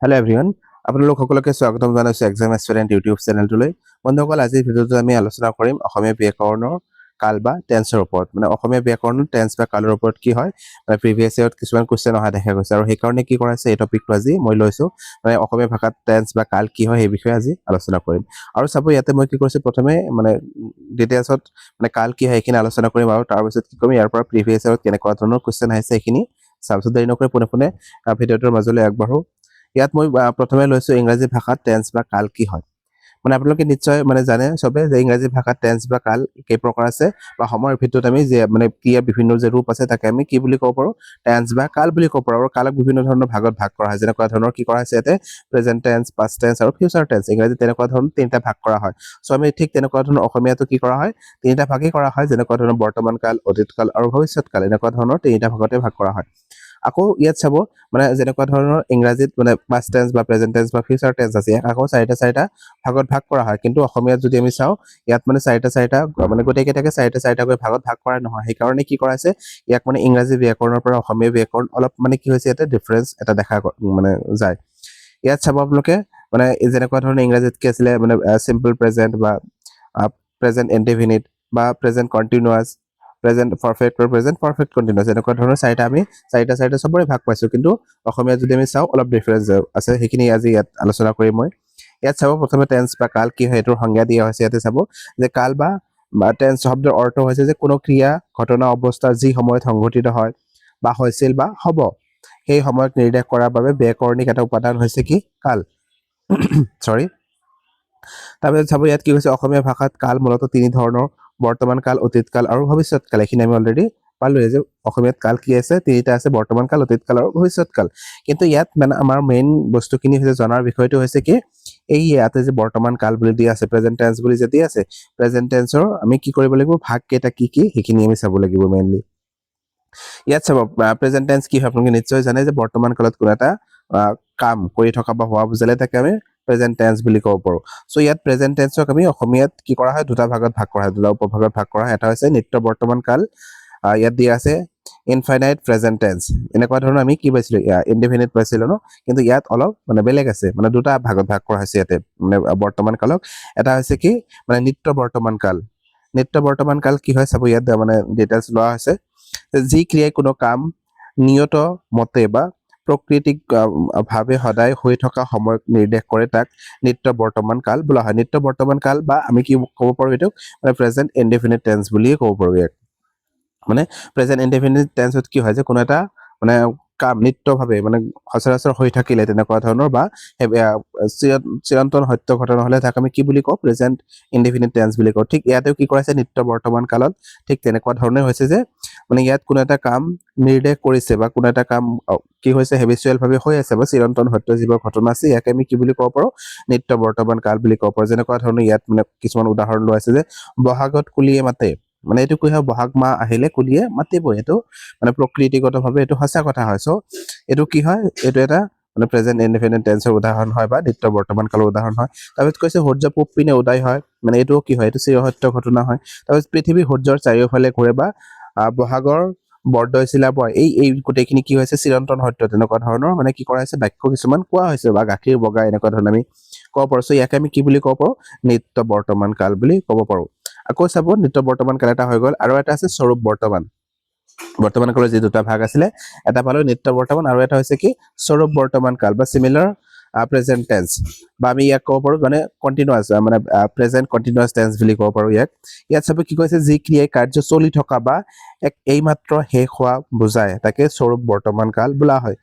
hello' everyone আপোনালোক সকলোকে স্বাগতম জনাইছোঁ এক্সাম এস্পিৰেণ্ট ইউটিউব চেনেলটোলৈ বন্ধুসকল আজিৰ ভিডিঅ'টোত আমি আলোচনা কৰিম অসমীয়া ব্যাকৰণৰ কাল বা টেন্সৰ ওপৰত মানে অসমীয়া ব্যাকৰণৰ টেন্স বা কালৰ ওপৰত কি হয় মানে প্ৰিভিয়াছ ইয়েৰত কিছুমান কুৱেশ্যন অহা দেখা গৈছে আৰু সেইকাৰণে কি কৰাইছে এই টপিকটো আজি মই লৈছোঁ মানে অসমীয়া ভাষাত টেন্স বা কাল কি হয় সেই বিষয়ে আজি আলোচনা কৰিম আৰু চাব ইয়াতে মই কি কৰিছোঁ প্ৰথমে মানে ডিটেইলছত মানে কাল কি হয় সেইখিনি আলোচনা কৰিম আৰু তাৰপিছত কি কৰিম ইয়াৰ পৰা প্ৰিভিয়াছ ইয়েৰত কেনেকুৱা ধৰণৰ কুৱেশ্যন আহিছে সেইখিনি তাৰপিছত দেৰি নকৰি পোনে পোনে ভিডিঅ'টোৰ মাজলৈ আগবাঢ়ো ইয়াত মই প্ৰথমে লৈছো ইংৰাজী ভাষাত টেন্স বা কাল কি হয় মানে আপোনালোকে নিশ্চয় মানে জানে সবে যে ইংৰাজী ভাষাত টেন্স বা কাল কেই প্ৰকাৰ আছে বা সময়ৰ ভিতৰত আমি যে মানে ক্ৰিয়া বিভিন্ন যে ৰূপ আছে তাকে আমি কি বুলি ক'ব পাৰোঁ টেন্স বা কাল বুলি ক'ব পাৰোঁ আৰু কালক বিভিন্ন ধৰণৰ ভাগত ভাগ কৰা হয় যেনেকুৱা ধৰণৰ কি কৰা হৈছে ইয়াতে প্ৰেজেন্ট টেন্স পাষ্ট টেন্স আৰু ফিউচাৰ টেন্স ইংৰাজী তেনেকুৱা ধৰণৰ তিনিটা ভাগ কৰা হয় চ' আমি ঠিক তেনেকুৱা ধৰণৰ অসমীয়াটো কি কৰা হয় তিনিটা ভাগেই কৰা হয় যেনেকুৱা ধৰণৰ বৰ্তমান কাল অতীত কাল আৰু ভৱিষ্যৎ কাল এনেকুৱা ধৰণৰ তিনিটা ভাগতে ভাগ কৰা হয় আকৌ ইয়াত চাব মানে যেনেকুৱা ধৰণৰ ইংৰাজীত মানে পাষ্ট টেন্স বা প্ৰেজেন্ট টেন্স বা ফিউচাৰ টেন্স আছে আকৌ চাৰিটা ভাগত ভাগ কৰা হয় কিন্তু অসমীয়াত যদি আমি চাওঁ ইয়াত মানে চাৰিটা মানে গোটেইকেইটাকে চাৰিটাকৈ ভাগত ভাগ কৰা নহয় সেইকাৰণে কি কৰা হৈছে ইয়াক মানে ইংৰাজী ব্যাকৰণৰ পৰা অসমীয়া ব্যাকৰণ অলপ মানে কি হৈছে ইয়াতে ডিফাৰেঞ্চ এটা দেখা মানে যায় ইয়াত চাব আপোনালোকে মানে যেনেকুৱা ধৰণৰ ইংৰাজীত কি আছিলে মানে চিম্পল প্ৰেজেন্ট বা প্ৰেজেন্ট ইনডেফিনিট বা প্ৰেজেন্ট কণ্টিনিউৱাছ প্ৰেজেন্ট পাৰফেক্ট আৰু প্ৰেজেন্ট পাৰফেক্ট কণ্টিনিউৱাছ এনেকুৱা ধৰণৰ চাৰিটা চবৰে ভাগ পাইছোঁ কিন্তু অসমীয়াত যদি আমি চাওঁ অলপ ডিফাৰেঞ্চ আছে সেইখিনি আজি ইয়াত আলোচনা কৰিম মই ইয়াত চাব প্ৰথমে টেন্স বা কাল কি হয় এইটোৰ সংজ্ঞা দিয়া হৈছে ইয়াতে চাব যে কাল বা টেন্স শব্দৰ অৰ্থ হৈছে যে কোনো ক্ৰিয়া ঘটনা অৱস্থা যি সময়ত সংঘটিত হয় বা হৈছিল বা হ'ব সেই সময়ক নিৰ্দেশ কৰাৰ বাবে ব্যাকৰণিক এটা উপাদান হৈছে কি কাল চৰি তাৰপিছত চাব ইয়াত কি হৈছে অসমীয়া ভাষাত কাল মূলতঃ তিনি ধৰণৰ বৰ্তমান কাল অতীত কাল আৰু ভৱিষ্যৎ কাল এইখিনি আমি অলৰেডি পালোৱে যে অসমীয়াত কাল কি আছে তিনিটা আছে বৰ্তমান কাল অতীত কাল আৰু ভৱিষ্যৎ কাল কিন্তু ইয়াত মানে আমাৰ মেইন বস্তুখিনি হৈছে জনাৰ বিষয়টো হৈছে কি এই ইয়াতে যে বৰ্তমান কাল বুলি দিয়া আছে প্ৰেজেন্ট টেন্স বুলি যে দিয়া আছে প্ৰেজেন্ট টেন্সৰ আমি কি কৰিব লাগিব ভাগ কেইটা কি সেইখিনি আমি চাব লাগিব মেইনলি ইয়াত চাব প্ৰেজেন্ট টেন্স কি হয় আপোনালোকে নিশ্চয় জানে যে বৰ্তমান কালত কোনো এটা কাম কৰি থকা বা হোৱা বুজালে তাকে আমি প্ৰেজেন্ট টেন্স বুলি ক'ব পাৰোঁ চ' ইয়াত প্ৰেজেন্ট টেন্সক আমি অসমীয়াত কি কৰা হয় দুটা ভাগত ভাগ কৰা হয় দুটা উপভাগত ভাগ কৰা হয় এটা হৈছে নিত্য বৰ্তমান কাল ইয়াত দিয়া আছে ইনফাইনাইট প্ৰেজেন্ট টেন্স এনেকুৱা ধৰণৰ আমি কি পাইছিলোঁ ইনডেফিনিট পাইছিলোঁ ন কিন্তু ইয়াত অলপ মানে বেলেগ আছে মানে দুটা ভাগত ভাগ কৰা হৈছে ইয়াতে মানে বৰ্তমান কালক এটা হৈছে কি মানে নিত্য বৰ্তমান কাল নিত্য বৰ্তমান কাল কি হয় চাব ইয়াত মানে ডিটেইলছ লোৱা হৈছে যি ক্ৰিয়াই কোনো কাম নিয়ত মতে বা প্ৰকৃতিক ভাৱে সদায় হৈ থকা সময়ক নিৰ্দেশ কৰে তাক নিত্য বৰ্তমান কাল বোলা হয় নিত্য বৰ্তমান কাল বা আমি কি ক'ব পাৰোঁ এইটোক মানে প্ৰেজেন্ট ইনডেফিনিট টেন্স বুলিয়ে ক'ব পাৰোঁ ইয়াক মানে প্ৰেজেন্ট ইনডেফিনিট টেন্সত কি হয় যে কোনো এটা মানে কাম নিত্যভাৱে মানে সচৰাচৰ হৈ থাকিলে তেনেকুৱা ধৰণৰ বা চিৰন্তন সত্য ঘটনা হ'লে তাক আমি কি বুলি কওঁ প্ৰেজেন্ট ইনডেফিনিট টেন্স বুলি কওঁ ঠিক ইয়াতেও কি কৰাইছে নিত্য বৰ্তমান কালত ঠিক তেনেকুৱা ধৰণে হৈছে যে মানে ইয়াত কোনো এটা কাম নিৰ্দেশ কৰিছে বা কোনো এটা কাম কি হৈছে হেবিচুৱেলভাৱে হৈ আছে বা চিৰন্তন সত্য যিবোৰ ঘটনা আছে ইয়াকে আমি কি বুলি ক'ব পাৰোঁ নিত্য বৰ্তমান কাল বুলি ক'ব পাৰোঁ যেনেকুৱা ধৰণৰ ইয়াত মানে কিছুমান উদাহৰণ লোৱা আছে যে বহাগত কুলিয়ে মাতে মানে এইটো কি হয় বহাগ মাহ আহিলে কুলিয়ে মাতিবই এইটো মানে প্ৰকৃতিগতভাৱে এইটো সঁচা কথা হয় চ' এইটো কি হয় এইটো এটা মানে প্ৰেজেন্ট ইনডেফিনিট টেন্সৰ উদাহৰণ হয় বা নিত্য বৰ্তমান কালৰ উদাহৰণ হয় তাৰপিছত কৈছে সূৰ্য পূব পিনে উদয় হয় মানে এইটোও কি হয় এইটো চিৰসত্য ঘটনা হয় তাৰপিছত পৃথিৱী সূৰ্যৰ চাৰিওফালে ঘূৰে বা বহাগৰ বৰদৈ চিলা বয় এই গোটেইখিনি কি হৈছে চিৰন্তন সত্য তেনেকুৱা ধৰণৰ মানে কি কৰা হৈছে বাক্য কিছুমান কোৱা হৈছে বা গাখীৰ বগা এনেকুৱা ধৰণৰ আমি ক'ব পাৰোঁ চ' ইয়াকে আমি কি বুলি ক'ব পাৰোঁ নিত্য বৰ্তমান কাল বুলি ক'ব পাৰোঁ আকৌ চাব নিত্য বৰ্তমান কাল এটা হৈ গ'ল আৰু এটা আছে স্বৰূপ বৰ্তমান বৰ্তমান কালৰ যি দুটা ভাগ আছিলে এটা পালো নিত্য বৰ্তমান আৰু এটা হৈছে কি স্বৰূপ বৰ্তমান কাল বা চিমিলাৰ প্ৰেজেন্ট টেন্স বা আমি ইয়াক ক'ব পাৰোঁ মানে কণ্টিনিউৱাছ মানে প্ৰেজেন্ট কণ্টিনিউৱাছ টেন্স বুলি ক'ব পাৰোঁ ইয়াত চাব কি কৈছে যি ক্ৰিয়াই কাৰ্য চলি থকা বা এইমাত্ৰ শেষ হোৱা বুজায় তাকে স্বৰূপ বৰ্তমান কাল বোলা হয়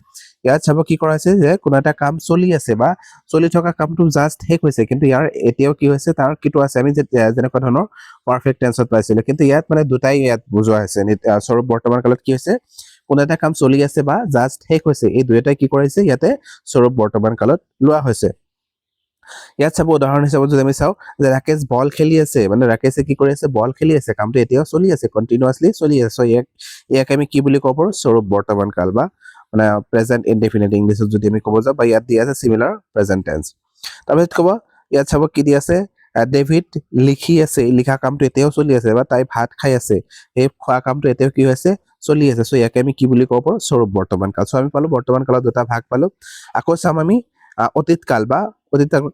ইয়াত চাব কি কৰা হৈছে যে কোনো এটা কাম চলি আছে বা চলি থকা কামটো জাষ্ট শেষ হৈছে কিন্তু ইয়াৰ এতিয়াও কি হৈছে তাৰ কিটো আছে আমি যেনেকুৱা ধৰণৰ পাৰফেক্ট টেন্সত পাইছিলোঁ কিন্তু ইয়াত মানে দুটাই ইয়াত বুজোৱা হৈছে স্বৰূপ বৰ্তমান কালত কি হৈছে কোনো এটা কাম চলি আছে বা জাষ্ট শেষ হৈছে এই দুয়োটাই কি কৰিছে ইয়াতে স্বৰূপ বৰ্তমান কালত লোৱা হৈছে ইয়াত চাব উদাহৰণ হিচাপত যদি আমি চাওঁ যে ৰাকেশ বল খেলি আছে মানে ৰাকেশে কি কৰি আছে বল খেলি আছে কামটো এতিয়াও চলি আছে কণ্টিনিউৱাছলি চলি আছে ইয়াক আমি কি বুলি ক'ব পাৰোঁ স্বৰূপ বৰ্তমান কাল বা মানে প্ৰেজেন্ট ইনডেফিনিট ইংলিছত যদি আমি ক'ব যাওঁ বা ইয়াত দিয়া আছে চিমিলাৰ প্ৰেজেন্ট টেন্স তাৰপিছত ক'ব ইয়াত চাব কি দি আছে ডেভিড লিখি আছে লিখা কামটো এতিয়াও চলি আছে বা তাই ভাত খাই আছে এই খোৱা কামটো এতিয়াও কি হৈছে চলি আছে চ' ইয়াকে আমি কি বুলি ক'ব পাৰোঁ স্বৰূপ বৰ্তমান কাল চ' আমি পালোঁ বৰ্তমান কালত দুটা ভাগ পালোঁ আকৌ চাম আমি অতীতকাল বা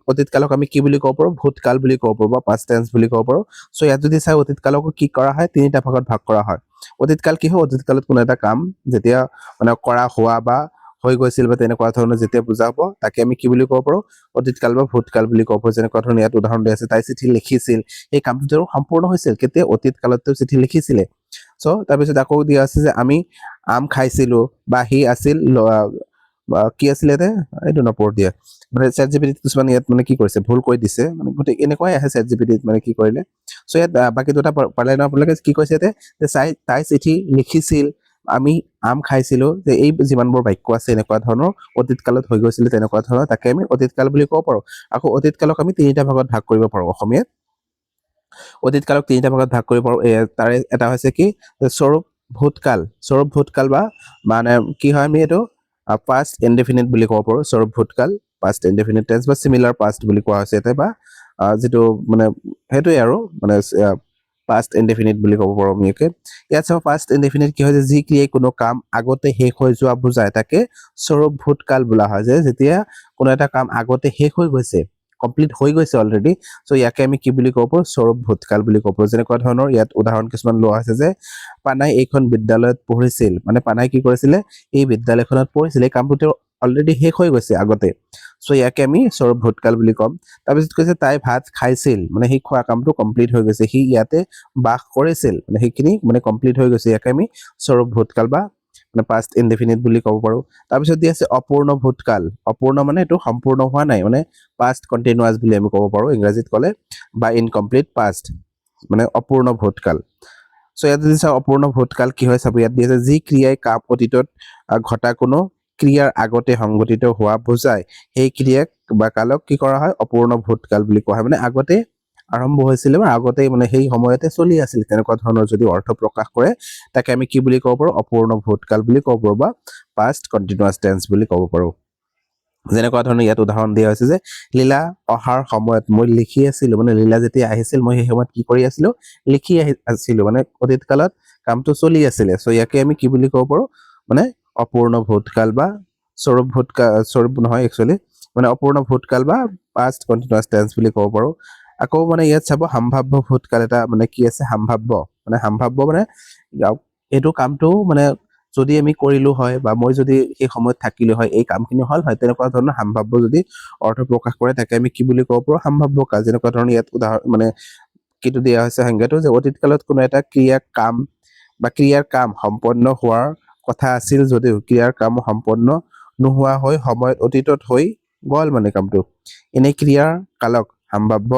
অতীতকালক আমি কি বুলি ক'ব পাৰো ভূতকাল বুলি ক'ব পাৰো বা পাষ্ট টেন্স বুলি ক'ব পাৰো সো ইয়াত যদি চাই অতীতকালকো কি কৰা হয় তিনিটা ভাগত ভাগ কৰা হয় অতীতকাল কি হয় অতীতকালত কোনো এটা কাম যেতিয়া মানে কৰা হোৱা বা হৈ গৈছিল বা তেনেকুৱা ধৰণৰ যেতিয়া বুজা হ'ব তাকে আমি কি বুলি ক'ব পাৰো অতীতকাল বা ভূতকাল বুলি ক'ব পাৰো যেনেকুৱা ধৰণৰ ইয়াত উদাহৰণ দিয়া আছে তাই চিঠি লিখিছিল এই কামটো তেওঁৰ সম্পূৰ্ণ হৈছিল কেতিয়া অতীতকালত তেওঁ চিঠি লিখিছিলে সো তাৰপিছত আকৌ দিয়া আছে যে আমি আম খাইছিলো বা সি আছিল কি আছিলে এইটো নপঢ় দিয়া মানে চেট জিপিটিত কিছুমান ইয়াত মানে কি কৰিছে ভুল কৈ দিছে মানে গোটেই এনেকুৱাই আহে চেট জিপিটিত মানে কি কৰিলে সো ইয়াত বাকী দুটা পালে ন আপোনালোকে কি কৈছে যে তাই চিঠি লিখিছিল আমি আম খাইছিলো যে এই যিমানবোৰ বাক্য আছে এনেকুৱা ধৰণৰ অতীতকালত হৈ গৈছিলে তেনেকুৱা ধৰণৰ তাকে আমি অতীতকাল বুলি ক'ব পাৰো আকৌ অতীতকালক আমি তিনিটা ভাগত ভাগ কৰিব পাৰো অসমীয়াত অতীতকালক তিনিটা ভাগত ভাগ কৰিব পাৰো তাৰে এটা হৈছে কি স্বৰূপ ভূতকাল বা মানে কি হয় আমি এইটো পাষ্ট ইনডেফিনিট বুলি ক'ব পাৰো স্বৰূপ ভূতকাল পাষ্ট ইনডেফিনিট টেন্স বা সিমিলাৰ পাষ্ট বুলি কোৱা হৈছে ইয়াতে বা যিটো মানে সেইটোৱে আৰু মানে পাষ্ট ইনডেফিনিট বুলি ক'ব পাৰো আমি ইয়াত চাব পাষ্ট ইনডেফিনিট কি হয় যে যি ক্ৰিয়াই কোনো কাম আগতে শেষ হৈ যোৱা বুজায় তাকে স্বৰূপ ভূতকাল বোলা হয় যে যেতিয়া কোনো এটা কাম আগতে শেষ হৈ গৈছে কমপ্লিট হৈ গৈছে অলৰেডি সো ইয়াকে আমি কি বুলি ক'ব পাৰো স্বৰূপ ভূতকাল বুলি ক'ব পাৰো যেনেকুৱা ধৰণৰ ইয়াত উদাহৰণ কিছুমান লোৱা হৈছে যে পানাই এইখন বিদ্যালয়ত পঢ়িছিল মানে পানাই কি কৰিছিলে এই বিদ্যালয়খনত পঢ়িছিল এই কামটো তেওঁ অলৰেডি শেষ হৈ গৈছে আগতে সো ইয়াকে আমি স্বৰূপ ভূতকাল বুলি ক'ম তাৰপিছত কৈছে তাই ভাত খাইছিল মানে সেই খোৱা কামটো কমপ্লিট হৈ গৈছে সি ইয়াতে বাস কৰিছিল মানে সেইখিনি মানে কমপ্লিট হৈ গৈছে ইয়াকে আমি স্বৰূপ ভূতকাল বা মানে পাষ্ট ইনডেফিনিট বুলি ক'ব পাৰো তাৰপিছত দি আছে অপূৰ্ণ ভূতকাল অপূৰ্ণ মানে এইটো সম্পূৰ্ণ হোৱা নাই মানে পাষ্ট কণ্টিনিউৱাছ বুলি আমি ক'ব পাৰো ইংৰাজীত ক'লে বা ইনকমপ্লিট পাষ্ট মানে অপূৰ্ণ ভূতকাল সো ইয়াত যদি চাওঁ অপূৰ্ণ ভূতকাল কি হয় চাব ইয়াত দি আছে যি ক্ৰিয়াই কাম অতীতত ঘটা কোনো ক্ৰিয়াৰ আগতে সংঘটিত হোৱা বুজায় সেই ক্ৰিয়াক বা কালক কি কৰা হয় অপূৰ্ণ ভূতকাল বুলি কোৱা হয় মানে আগতে আৰম্ভ হৈছিলে বা আগতে মানে সেই সময়তে চলি আছিল তেনেকুৱা ধৰণৰ যদি অৰ্থ প্ৰকাশ কৰে তাকে আমি কি বুলি ক'ব পাৰো অপূৰ্ণ ভূতকাল বুলি ক'ব পাৰো বা পাষ্ট কণ্টিনিউৱাছ টেন্স বুলি ক'ব পাৰো যেনেকুৱা ধৰণৰ ইয়াত উদাহৰণ দিয়া হৈছে যে লীলা অহাৰ সময়ত মই লিখি আছিলো মানে লীলা যেতিয়া আহিছিল মই সেই সময়ত কি কৰি আছিলো লিখি আছিলো মানে অতীতকালত কামটো চলি আছিলে সো ইয়াকে আমি কি বুলি ক'ব পাৰো মানে অপূৰ্ণ ভূতকাল বা স্বৰূপ নহয় একচুৱেলি মানে অপূৰ্ণ ভূতকাল বা পাষ্ট কণ্টিনিউৱাছ টেন্স বুলি ক'ব পাৰো আকৌ মানে ইয়াত চাব সাম্ভাব্য ভূতকাল এটা মানে কি আছে সাম্ভাব্য মানে এইটো কামটো মানে যদি আমি কৰিলো হয় বা মই যদি সেই সময়ত থাকিলো হয় এই কামখিনি হল হয় তেনেকুৱা ধৰণৰ সাম্ভাব্য যদি অৰ্থ প্ৰকাশ কৰে তাকে আমি কি বুলি ক'ব পাৰো সাম্ভাব্য কাল যেনেকুৱা ধৰণৰ ইয়াত উদাহৰণ মানে কিটো দিয়া হৈছে সংজ্ঞাটো যে অতীতকালত কোনো এটা ক্ৰিয়াৰ কাম সম্পন্ন হোৱাৰ কথা আছিল যদিও ক্ৰিয়াৰ কাম সম্পন্ন নোহোৱা হৈ সময়ত অতীতত হৈ গ'ল মানে কামটো এনে ক্ৰিয়াৰ কালক সাম্ভাব্য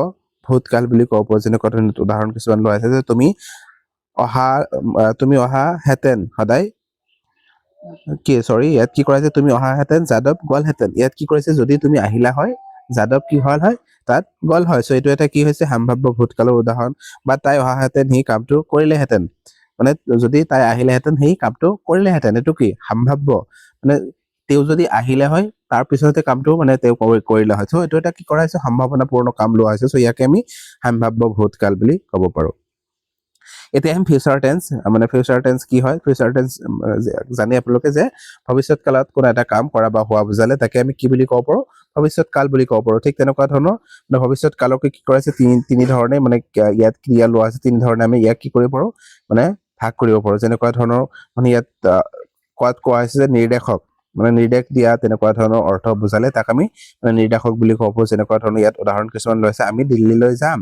ভূতকাল বুলি ক'ব পাৰো যেনেকুৱা ধৰণৰ উদাহৰণ কিছুমান লোৱা আছে যে তুমি অহা হেঁতেন সদায় ইয়াত কি কৰাইছে তুমি অহাহেঁতেন যাদৱ গ'লহেঁতেন ইয়াত কি কৰিছে যদি তুমি আহিলা হয় যাদৱ কি হল হয় তাত গ'ল হয় সো এইটো এটা কি হৈছে সাম্ভাব্য ভূতকালৰ উদাহৰণ বা তাই অহাহেঁতেন সি কামটো কৰিলেহেঁতেন মানে যদি তাই আহিলেহেঁতেন সেই কামটো কৰিলেহেঁতেন এইটো কি সাম্ভাব্য মানে তেওঁ যদি আহিলে হয় তাৰ পিছতে কামটো মানে তেওঁ কৰিলে হয় সো এইটো এটা কি কৰা হৈছে সম্ভাৱনাপূৰ্ণ কাম লোৱা হৈছে সো ইয়াকে আমি সাম্ভাব্য ভূতকাল বুলি ক'ব পাৰো এতিয়া আহিম ফিউচাৰ টেন্স মানে ফিউচাৰ টেন্স কি হয় ফিউচাৰ টেন্স জানি আপোনালোকে যে ভৱিষ্যৎ কালত কোনো এটা কাম কৰা বা হোৱা বুজালে তাকে আমি কি বুলি ক'ব পাৰো ভৱিষ্যৎ কাল বুলি ক'ব পাৰো ঠিক তেনেকুৱা ধৰণৰ মানে ভৱিষ্যৎ কালকে কি কৰাইছে তিনি ধৰণে মানে ইয়াত ক্ৰিয়া লোৱা আছে তিনি ধৰণে আমি ইয়াক কি কৰিব পাৰো মানে ভাগ কৰিব পাৰো যেনেকুৱা ধৰণৰ মানে ইয়াত কোৱা হৈছে যে নিৰ্দেশক মানে নিৰ্দেশ দিয়া তেনেকুৱা ধৰণৰ অৰ্থ বুজালে তাক আমি মানে নিৰ্দেশক বুলি ক'ব পাৰো যেনেকুৱা ধৰণৰ ইয়াত উদাহৰণ কিছুমান লৈছে আমি দিল্লীলৈ যাম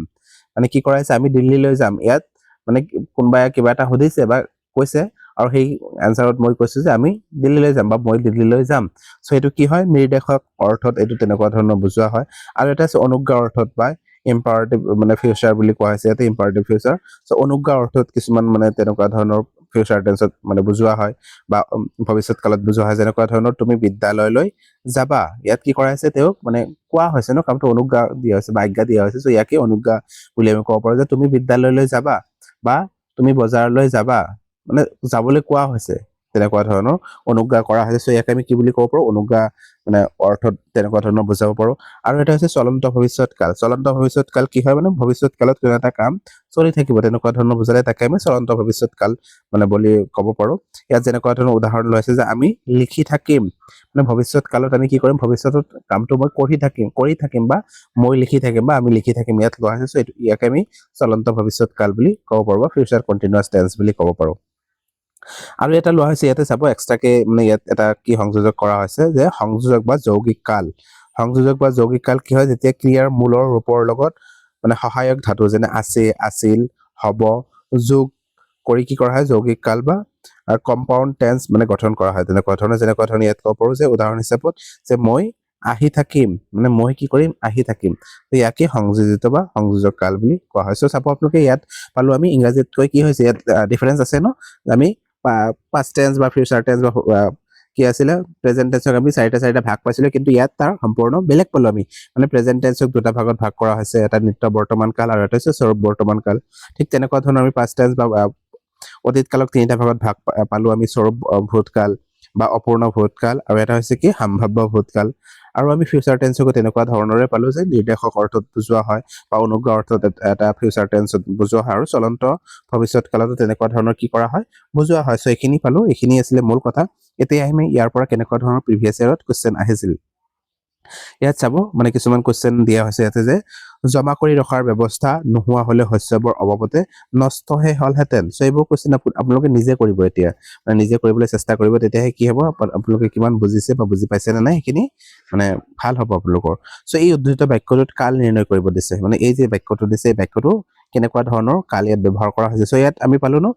মানে কি কৰাইছে আমি দিল্লীলৈ যাম ইয়াত মানে কোনোবাই কিবা এটা সুধিছে বা কৈছে আৰু সেই এনচাৰত মই কৈছো যে আমি দিল্লীলৈ যাম বা মই দিল্লীলৈ যাম সো এইটো কি হয় নিৰ্দেশক অৰ্থত এইটো তেনেকুৱা ধৰণৰ বুজোৱা হয় আৰু এটা আছে অনুজ্ঞা অৰ্থত বা ইম্পাৰেটিভ মানে ফিউচাৰ বুলি কোৱা হৈছে ইয়াতে ইম্পাৰেটিভ ফিউচাৰ সো অনুজ্ঞা অৰ্থত কিছুমান মানে তেনেকুৱা ধৰণৰ ফিউচাৰ টেন্সত মানে বুজোৱা হয় বা ভৱিষ্যৎ কালত বুজোৱা হয় যেনেকুৱা ধৰণৰ তুমি বিদ্যালয়লৈ যাবা ইয়াত কি কৰা হৈছে তেওঁক মানে কোৱা হৈছে ন কামটো অনুজ্ঞা দিয়া হৈছে বা আজ্ঞা দিয়া হৈছে সো ইয়াকে অনুজ্ঞা বুলি আমি ক'ব পাৰো যে তুমি বিদ্যালয়লৈ যাবা বা তুমি বজাৰলৈ যাবা মানে যাবলৈ কোৱা হৈছে তেনেকুৱা ধৰণৰ অনুজ্ঞা কৰা হৈছে সো ইয়াকে আমি কি বুলি ক'ব পাৰো অনুজ্ঞা মানে অৰ্থত তেনেকুৱা ধৰণৰ বুজাব পাৰো আৰু এটা হৈছে চলন্ত ভৱিষ্যৎকাল কি হয় মানে ভৱিষ্যৎকালত কোনো এটা কাম চলি থাকিব তেনেকুৱা ধৰণৰ বুজালে তাকে আমি চলন্ত ভৱিষ্যৎকাল মানে বুলি ক'ব পাৰো ইয়াত যেনেকুৱা ধৰণৰ উদাহৰণ লৈছে যে আমি লিখি থাকিম মানে ভৱিষ্যৎকালত আমি কি কৰিম ভৱিষ্যতত কামটো মই কৰি থাকিম বা মই লিখি থাকিম বা আমি লিখি থাকিম ইয়াত লোৱা হৈছে এইটো ইয়াকে আমি চলন্ত ভৱিষ্যৎকাল বুলি ক'ব পাৰো বা ফিউচাৰ কন্টিনিউয়াছ টেন্স বুলি ক'ব পাৰো আৰু এটা লোৱা হৈছে ইয়াতে চাব এক্সট্ৰাকে মানে ইয়াত এটা কি সংযোজক কৰা হৈছে যে সংযোজক বা যৌগিক কাল কি হয় যেতিয়া ক্ৰিয়াৰ মূলৰ ৰূপৰ লগত মানে সহায়ক ধাতু যেনে আছে আছিল হ'ব যোগ কৰি কি কৰা হয় যৌগিক কাল বা কম্পাউণ্ড টেন্স মানে গঠন কৰা হয় যেনেকুৱা ধৰণৰ ইয়াত ক'ব পাৰো যে উদাহৰণ হিচাপত যে মই আহি থাকিম মানে মই কি কৰিম আহি থাকিম ইয়াকে সংযোজিত বা সংযোজক কাল বুলি কোৱা হয় চাব আপোনালোকে ইয়াত পালো আমি ইংৰাজীতকৈ কি হৈছে ইয়াত ডিফাৰেন্স আছে ন আমি পাষ্ট টেন্স বা ফিউচাৰ টেন্স বা কি আছিলে প্ৰেজেন্ট টেন্সক আমি চাৰিটা ভাগ পাইছিলো কিন্তু ইয়াত তাৰ সম্পূৰ্ণ বেলেগ পালো আমি মানে প্ৰেজেন্ট টেন্সক দুটা ভাগত ভাগ কৰা হৈছে এটা নিত্য বৰ্তমান কাল আৰু এটা হৈছে স্বৰূপ বৰ্তমান কাল ঠিক তেনেকুৱা ধৰণৰ আমি পাষ্ট টেন্স বা অতীত কালক তিনিটা ভাগত ভাগ পালো আমি স্বৰূপ ভূতকাল বা অপূৰ্ণ ভূতকাল আৰু এটা হৈছে কি সম্ভাৱ্য ভূতকাল আৰু আমি ফিউচাৰ টেন্সকো তেনেকুৱা ধৰণৰে পালো যে নিৰ্দেশক অৰ্থত বুজোৱা হয় বা অনুগ্ৰহ অৰ্থত এটা ফিউচাৰ টেন্সত বুজোৱা হয় আৰু চলন্ত ভৱিষ্যৎ কালতো তেনেকুৱা ধৰণৰ কি কৰা হয় বুজোৱা হয় এইখিনি পালো এইখিনি আছিলে মূল কথা এতিয়া আমি ইয়াৰ পৰা কেনেকুৱা ধৰণৰ প্ৰিভিয়াছ ইয়াৰত কুৱেশ্যন আহিছিল ইয়াত চাব মানে কিছুমান কুৱেশ্যন দিয়া হৈছে ইয়াতে যে জমা কৰি ৰখাৰ ব্যৱস্থা নোহোৱা হলে শস্যবোৰ অবাবতে নষ্টহে হলহেঁতেন এইবোৰ কুৱেশ্যন আপোনালোকে নিজে কৰিব এতিয়া মানে নিজে কৰিবলৈ চেষ্টা কৰিব তেতিয়াহে কি হ'ব আপোনালোকে কিমান বুজিছে বা বুজি পাইছে নে নাই সেইখিনি মানে ভাল হ'ব আপোনালোকৰ এই উদ্ধৃত বাক্যটোত কাল নিৰ্ণয় কৰিব দিছে মানে এই যে বাক্যটো দিছে এই বাক্যটো কেনেকুৱা ধৰণৰ কাল ইয়াত ব্যৱহাৰ কৰা হৈছে ইয়াত আমি পালো ন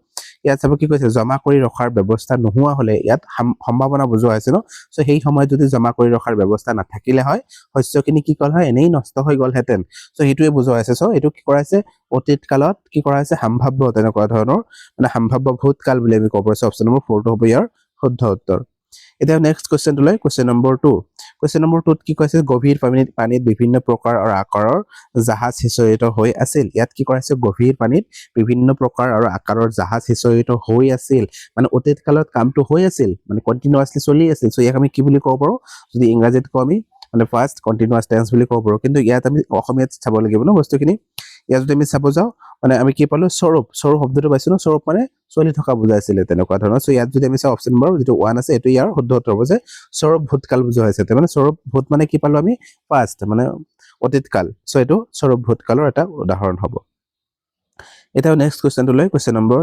ইয়াত চাব কি কৈছে জমা কৰি ৰখাৰ ব্যৱস্থা নোহোৱা হলে ইয়াত সম্ভাৱনা বুজোৱা হৈছে ন সেই সময়ত যদি জমা কৰি ৰখাৰ ব্যৱস্থা নাথাকিলে হয় শস্যখিনি কি কল হয় এনেই নষ্ট হৈ গলহেঁতেন সেইটোৱে বুজোৱা হৈছে এইটো কি কৰাইছে অতীত কালত কি কৰা হৈছে সম্ভাৱ্য তেনেকুৱা ধৰণৰ মানে সম্ভাৱ্য ভূতকাল বুলি আমি ক'ব পাৰিছো অপশ্যন নম্বৰ 4 টো হ'ব ইয়াৰ শুদ্ধ উত্তৰ এতিয়া নেক্সট কুৱেশ্যনটো লৈ কুৱেশ্যন নম্বৰ 2 কি কৈছে গভীৰ পানীত বিভিন্ন প্ৰকাৰ আৰু আকাৰৰ জাহাজ সিঁচৰিত হৈ আছিল ইয়াত কি কৰাইছে গভীৰ পানীত বিভিন্ন প্ৰকাৰ আৰু আকাৰৰ জাহাজ সিঁচৰিত হৈ আছিল মানে অতীত কালত কামটো হৈ আছিল মানে কন্টিনিউয়াছলি চলি আছিল ইয়াক আমি কি বুলি ক'ব পাৰো যদি ইংৰাজীত কওঁ আমি মানে ফাৰ্ষ্ট কন্টিনিউয়াছ টেন্স বুলি ক'ব পাৰো কিন্তু ইয়াত আমি অসমীয়াত চাব লাগিব ন বস্তুখিনি ইয়াত যদি আমি চাব যাওঁ মানে আমি কি পালো স্বৰূপ শব্দটো পাইছো ন স্বৰূপ মানে চলি থকা বুজাইছিলে তেনেকুৱা ধৰণৰ ইয়াত যদি আমি চাওঁ অপশ্যন নম্বৰ যিটো 1 আছে এইটো ইয়াৰ শুদ্ধ উত্তৰ হ'ব যে স্বৰূপ ভূতকাল বুজোৱা হৈছে মানে স্বৰূপ ভূত মানে কি পালো আমি পাষ্ট মানে অতীত কাল এইটো স্বৰূপ ভূতকালৰ এটা উদাহৰণ হ'ব এতিয়া নেক্সট কুৱেশ্যনটো লৈ কুৱেশ্যন নম্বৰ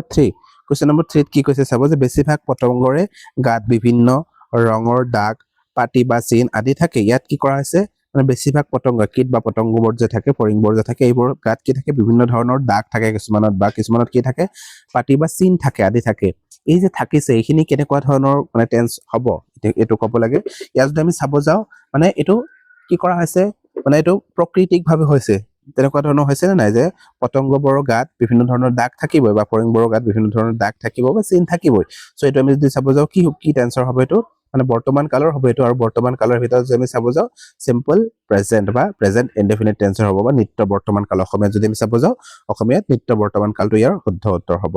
3 কি কৈছে চাব যে বেছিভাগ পতংগৰে গাত বিভিন্ন ৰঙৰ দাগ পাতি বা চিন আদি থাকে ইয়াত কি কৰা হৈছে মানে বেছিভাগ পতংগ কীট বা পতংগবোৰ যে থাকে ফৰিংবোৰ যে থাকে এইবোৰ গাত কি থাকে বিভিন্ন ধৰণৰ দাগ থাকে কিছুমানত কি থাকে পাতি বা চিন থাকে আদি থাকে এই যে থাকিছে এইখিনি কেনেকুৱা ধৰণৰ মানে টেন্স হ'ব এইটো ক'ব লাগে ইয়াত যদি আমি চাব যাওঁ মানে এইটো কি কৰা হৈছে মানে এইটো প্ৰকৃতিকভাৱে হৈছে তেনেকুৱা ধৰণৰ হৈছে নে নাই যে পতংগবোৰৰ গাত বিভিন্ন ধৰণৰ দাগ থাকিবই বা ফৰিংবোৰৰ গাত বিভিন্ন ধৰণৰ দাগ থাকিব বা চিন থাকিবই এইটো আমি যদি চাব যাওঁ কি টেন্সৰ হ'ব এইটো মানে বৰ্তমান কালৰ হ'ব এইটো আৰু বৰ্তমান কালৰ ভিতৰত যদি আমি চাব যাওঁ সিম্পল প্ৰেজেন্ট বা প্ৰেজেন্ট ইনডেফিনিট টেন্সৰ হ'ব বা নিত্য বৰ্তমান কাল অসমীয়াত যদি আমি চাব যাওঁ অসমীয়াত নিত্য বৰ্তমান কালটো ইয়াৰ শুদ্ধ উত্তৰ হ'ব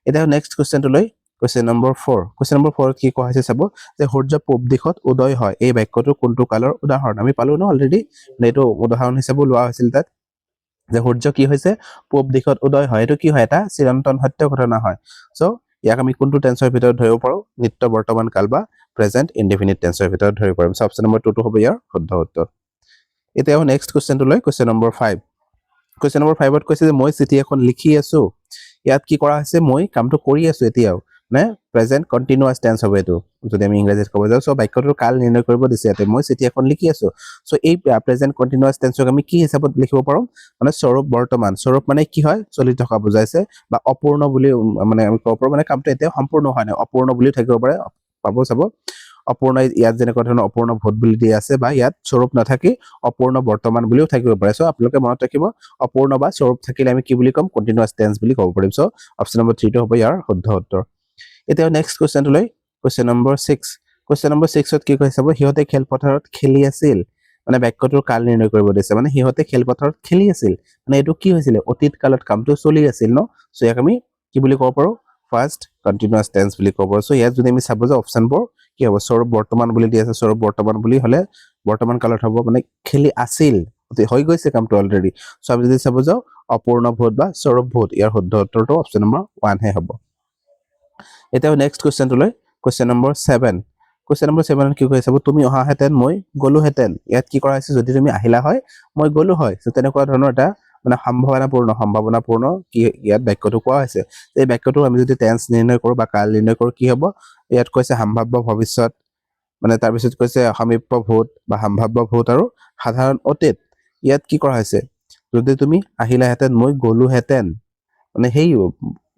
এতিয়া নেক্সট কুৱেশ্যনটো লৈ কুৱেশ্যন নম্বৰ 4 কি কোৱা হৈছে চাব যে সূৰ্য পূব দিশত উদয় হয় এই বাক্যটো কোনটো কালৰ উদাহৰণ আমি পালো ন অলৰেডি এইটো উদাহৰণ হিচাপে লোৱা হৈছিল তাত যে সূৰ্য কি হৈছে পূব দিশত উদয় হয় এইটো কি হয় এটা চিৰন্তন সত্য ঘটনা হয় ইয়াক আমি কোনটো টেন্সৰ ভিতৰত ধৰিব পাৰো নিত্য বৰ্তমান কাল বা প্ৰেজেন্ট ইনডেফিনিট টেন্সৰ ভিতৰত ধৰিব পাৰিম অপশ্যন নম্বৰ 2 টো হ'ব ইয়াৰ শুদ্ধ উত্তৰ এতিয়া নেক্সট কুৱেশ্যনটো লৈ কুৱেশ্যন নম্বৰ 5 কৈছে যে মই চিঠি এখন লিখি আছো ইয়াত কি কৰা হৈছে মই কামটো কৰি আছো এতিয়াও মানে প্ৰেজেন্ট কন্টিনিউয়াছ টেন্স হ'ব এইটো যদি আমি ইংৰাজীত ক'ব যাওঁ বাক্যটোৰ কাল নিৰ্ণয় কৰিব দিছে ইয়াতে মই চিঠি এখন লিখি আছো এই প্ৰেজেন্ট কন্টিনিউয়াছ টেন্সক আমি কি হিচাপত লিখিব পাৰো মানে স্বৰূপ বৰ্তমান স্বৰূপ মানে কি হয় চলি থকা বুজাইছে বা অপূৰ্ণ বুলি মানে আমি ক'ব পাৰো মানে কামটো এতিয়াও সম্পূৰ্ণ হোৱা নাই অপূৰ্ণ বুলিও থাকিব পাৰে চাব অপূৰ্ণ ইয়াত যেনেকুৱা ধৰণৰ অপূৰ্ণ ভূত বুলি দিয়া আছে বা ইয়াত স্বৰূপ নাথাকি অপূৰ্ণ বৰ্তমান বুলিও থাকিব পাৰে আপোনালোকে মনত ৰাখিব অপূৰ্ণ বা স্বৰূপ থাকিলে আমি কি বুলি ক'ম কন্টিনিউয়াছ টেন্স বুলি ক'ব পাৰিম অপশ্যন নম্বৰ 3 টো হ'ব ইয়াৰ শুদ্ধ উত্তৰ এতিয়া নেক্সট কুৱেশ্যনটো লৈ কুৱেশ্যন নম্বৰ 6 কি কৈছে চাব সিহঁতে খেলপথাৰত খেলি আছিল মানে বাক্যটোৰ কাল নিৰ্ণয় কৰিব দিছে মানে সিহঁতে খেলপথাৰত খেলি আছিল মানে এইটো কি হৈছিলে অতীত কালত কামটো চলি আছিল ন ইয়াক আমি কি বুলি ক'ব পাৰো ফাৰ্ষ্ট কণ্টিনিউয়াছ টেন্স বুলি ক'ব সো ইয়াত যদি আমি চাব যে অপচনবোৰ কি হ'ব সৌৰভ বৰ্তমান বুলি দি আছে সৌৰভ বৰ্তমান বুলি হলে বৰ্তমান কালত হ'ব মানে খেলি আছিল হৈ গৈছে কামটো অলৰেডি সো আমি যদি চাব যাও অপূৰ্ণ ভূত বা সৌৰভ ভূত ইয়াৰ শুদ্ধ উত্তৰটো অপচন নম্বৰ 1 হে হ'ব এতিয়া নেক্সট কোৱেশ্চনটো লৈ কোৱেশ্চন নম্বৰ 7 কোৱেশ্চন নম্বৰ 7 কি কৈছে তুমি অহা হেতেন মই গলো হেতেন ইয়াত কি কৰা হৈছে যদি তুমি আহিলা হয় মই গলো হয় সো তেনেকুৱা ধৰণৰ এটা মানে সম্ভাৱনাপূৰ্ণ কি ইয়াত বাক্যটো কোৱা হৈছে এই বাক্যটো আমি যদি টেন্স নিৰ্ণয় কৰো বা কাল নিৰ্ণয় কৰো কি হ'ব ইয়াত কৈছে সম্ভাৱ্য ভৱিষ্যত মানে তাৰ পিছত কৈছে সমীপ্য ভূত বা সম্ভাৱ্য ভূত আৰু সাধাৰণ অতীত ইয়াত কি কৰা হৈছে যদি তুমি আহিলা হেতেন মই গলো হেতেন মানে হেই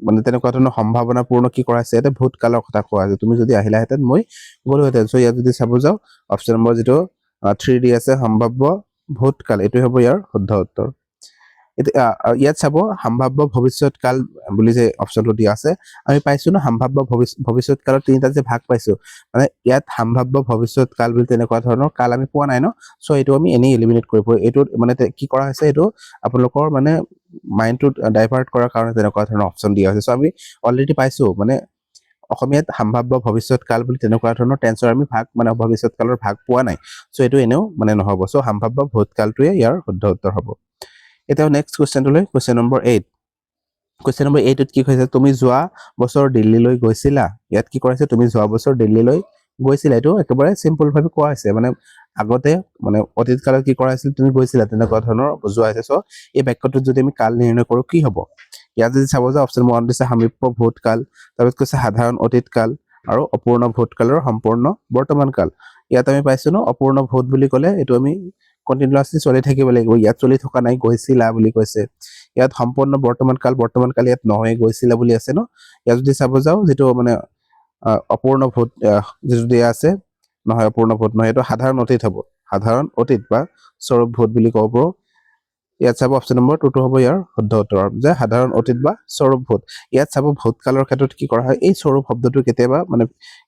মানে তেনেকুৱা ধৰণৰ সম্ভাৱনাপূৰ্ণ কি কৰা হৈছে এটা ভূতকালৰ কথা কোৱা হৈছে তুমি যদি আহিলা হেতেন মই গলো হেতেন সো ইয়াত যদি চাব যাও অপচন নম্বৰ যেটো 3 দি আছে সম্ভাৱ্য ভূতকাল এটো হ'ব ইয়াৰ শুদ্ধ উত্তৰ ইয়াত চাব সম্ভাৱ্য ভৱিষ্যৎ কাল বুলি যে অপচনটো দিয়া আছে আমি পাইছো না সম্ভাৱ্য ভৱিষ্যৎ কালৰ তিনিটা যে ভাগ পাইছো মানে ইয়াত সম্ভাৱ্য ভৱিষ্যৎ কাল বুলি তেনেকুৱা ধৰণৰ কাল আমি পোৱা নাই ন সো এটো আমি এনে এলিমিনেট কৰিব এটো মানে কি কৰা হৈছে এটো আপোনালোকৰ মানে মাইন্ডটো ডাইভাৰ্ট কৰাৰ কাৰণে তেনেকুৱা ধৰণৰ অপচন দিয়া হৈছে সো আমি অলৰেডি পাইছো মানে অসমীয়াত সম্ভাৱ্য ভৱিষ্যৎ কাল বুলি তেনেকুৱা ধৰণৰ টেন্সৰ আমি ভাগ মানে ভৱিষ্যৎ কালৰ ভাগ পোৱা নাই সো এটো এনেও মানে নহব সো সম্ভাৱ্য ভূতকালটোৱে ইয়াৰ শুদ্ধ উত্তৰ হ'ব এতিয়া নেক্সট কোৱেশ্চনটো লৈ কোৱেশ্চন নম্বৰ 8 কোৱেশ্চন নম্বৰ 8 ত কি কৈছে তুমি যোৱা বছৰ দিল্লীলৈ গৈছিলা ইয়াত কি কৰিছে তুমি যোৱা বছৰ দিল্লীলৈ গৈছিলা এটো একেবাৰে সিম্পল ভাবে কোৱা হৈছে মানে আগতে মানে অতীত কালত কি কৰা আছিল তুমি গৈছিলা তেনেকুৱা ধৰণৰ বুজোৱা হৈছে সো এই বাক্যটো যদি আমি কাল নিৰ্ণয় কৰো কি হ'ব ইয়াত যদি চাব যে অপচন 1 দিছে সমীপ্য ভূতকাল তাৰপিছত কৈছে সাধাৰণ অতীত কাল আৰু অপূৰ্ণ ভূতকালৰ সম্পূৰ্ণ বৰ্তমান কাল ইয়াত আমি পাইছো ন অপূৰ্ণ ভূত বুলি ক'লে এটো আমি কন্টিনিউয়াসলি চলি থাকিব লাগিব ইয়াত চলি থকা নাই গৈছিলা বুলি কৈছে ইয়াত সম্পূৰ্ণ বৰ্তমান কাল ইয়াত নহয় গৈছিলা বুলি আছে ন ইয়াত যদি চাব যাও যেটো মানে অপূৰ্ণ ভূত যেটো দিয়া আছে নহয় অপূৰ্ণ ভূত নহয় এটো সাধাৰণ অতীত হ'ব সাধাৰণ অতীত বা সৌৰভ ভূত বুলি ক'ব ইয়াত চাব অপচন নম্বৰ 2 টো হ'ব ইয়াৰ শুদ্ধ উত্তৰ যে সাধাৰণ অতীত বা সৌৰভ ভূত ইয়াত চাব ভূতকালৰ ক্ষেত্ৰত কি কৰা হয় এই সৌৰভ শব্দটো কেতিয়াবা মানে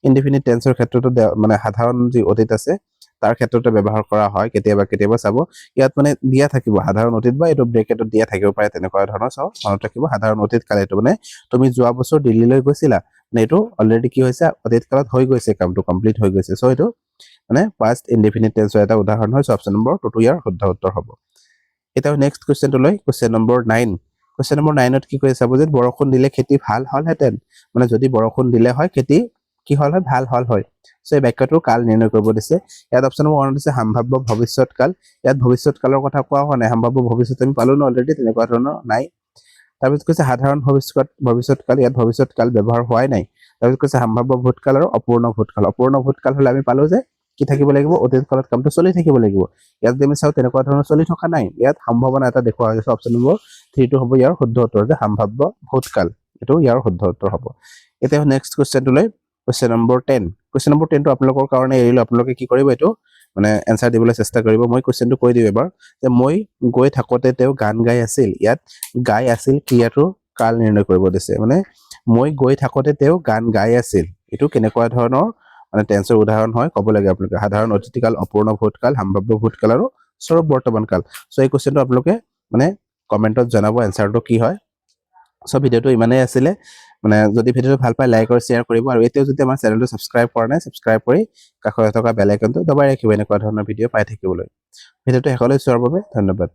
ইনডিফিনিট টেন্সৰ ক্ষেত্ৰতো মানে সাধাৰণ যি অতীত আছে তাৰ ক্ষেত্ৰতে ব্যৱহাৰ কৰা হয় কেতিয়াবা চাব ইয়াত মানে দিয়া থাকিব সাধাৰণ অতীত বা এটো ব্ৰেকেটত দিয়া থাকিব পাৰে তেনেকুৱা ধৰণৰ সব মনত ৰাখিব সাধাৰণ অতীত কাল এটো মানে তুমি যোৱা বছৰ দিল্লীলৈ গৈছিলা মানে এটো অলৰেডি কি হৈছে অতীত কালত হৈ গৈছে কামটো কমপ্লিট হৈ গৈছে সো এটো মানে পাষ্ট ইনডিফিনিট টেন্সৰ এটা উদাহৰণ হয় অপচন নম্বৰ 2 টো ইয়াৰ শুদ্ধ উত্তৰ হ'ব এটা নেক্সট কোৱেশ্চনটো লৈ কোৱেশ্চন নম্বৰ 9 কোৱেশ্চন নম্বৰ 9 ত কি কৈছে চাব যে বৰষুণ দিলে খেতি ভাল হল হেতেন মানে যদি বৰষুণ দিলে হয় খেতি কি হল হয় ভাল হল হয় সো এই বাক্যটো কাল নিৰ্ণয় কৰিব দিছে ইয়াত অপচন নম্বৰ 1 দিছে সম্ভাৱ্য ভৱিষ্যৎ কাল ইয়াত ভৱিষ্যৎ কালৰ কথা কোৱা হোৱা নাই সম্ভাৱ্য ভৱিষ্যৎ আমি পালো ন অলৰেডি তেনেকুৱা ধৰণৰ নাই তাৰপিছত কৈছে সাধাৰণ ভৱিষ্যৎ কাল ইয়াত ভৱিষ্যৎ কাল ব্যৱহাৰ হোৱাই নাই তাৰপিছত কৈছে সম্ভাৱ্য ভূতকাল আৰু অপূৰ্ণ ভূতকাল হলে আমি পালো যে কি থাকিব লাগিব অতীত কালত কামটো চলি থাকিব লাগিব ইয়াত যদি আমি চাও তেনেকুৱা ধৰণৰ চলি থকা নাই ইয়াত সম্ভাৱনা এটা দেখুৱা হৈছে অপচন নম্বৰ 3 টো হ'ব ইয়াৰ শুদ্ধ উত্তৰ যে সম্ভাৱ্য ভূতকাল এটো ইয়াৰ শুদ্ধ উত্তৰ হ'ব এতিয়া নেক্সট কোৱেশ্চনটো লৈ কোৱেশ্চন নম্বৰ 10 কোৱেশ্চন নম্বৰ 10 টো আপোনালোকৰ কাৰণে এৰিলো আপোনালোকে কি কৰিব এটো মানে এনসাৰ দিবলৈ চেষ্টা কৰিব মই কোৱেশ্চনটো কৈ দিও এবাৰ যে মই গৈ থাকোতে তেও গান গাই আছিল ইয়াত গাই আছিল ক্ৰিয়াটো কাল নিৰ্ণয় কৰিব দিছে মানে মই গৈ থাকোতে তেও গান গাই আছিল এটো কেনেকুৱা ধৰণৰ মানে টেন্সৰ উদাহৰণ হয় ক'ব লাগে আপোনালোকে সাধাৰণ অতীতকাল অপূৰ্ণ ভূতকাল সম্ভাৱ্য ভূতকাল আৰু সৌৰভ বৰ্তমান কাল সো এই কোৱেশ্চনটো আপোনালোকে মানে কমেন্টত জনাব এনসাৰটো কি হয় সো ভিডিওটো ইমানেই আছিল মানে যদি ভিডিওটো ভাল পায় লাইক আৰু শেয়াৰ কৰিব আৰু এতিয়াও যদি আমাৰ চেনেলটো সাবস্ক্ৰাইব কৰা নাই সাবস্ক্ৰাইব কৰি কাষতে থকা বেল আইকনটো দবাই ৰাখিব এনেকুৱা ধৰণৰ ভিডিও পাই থাকিবলৈ ভিডিওটো শেষলৈ চোৱাৰ বাবে ধন্যবাদ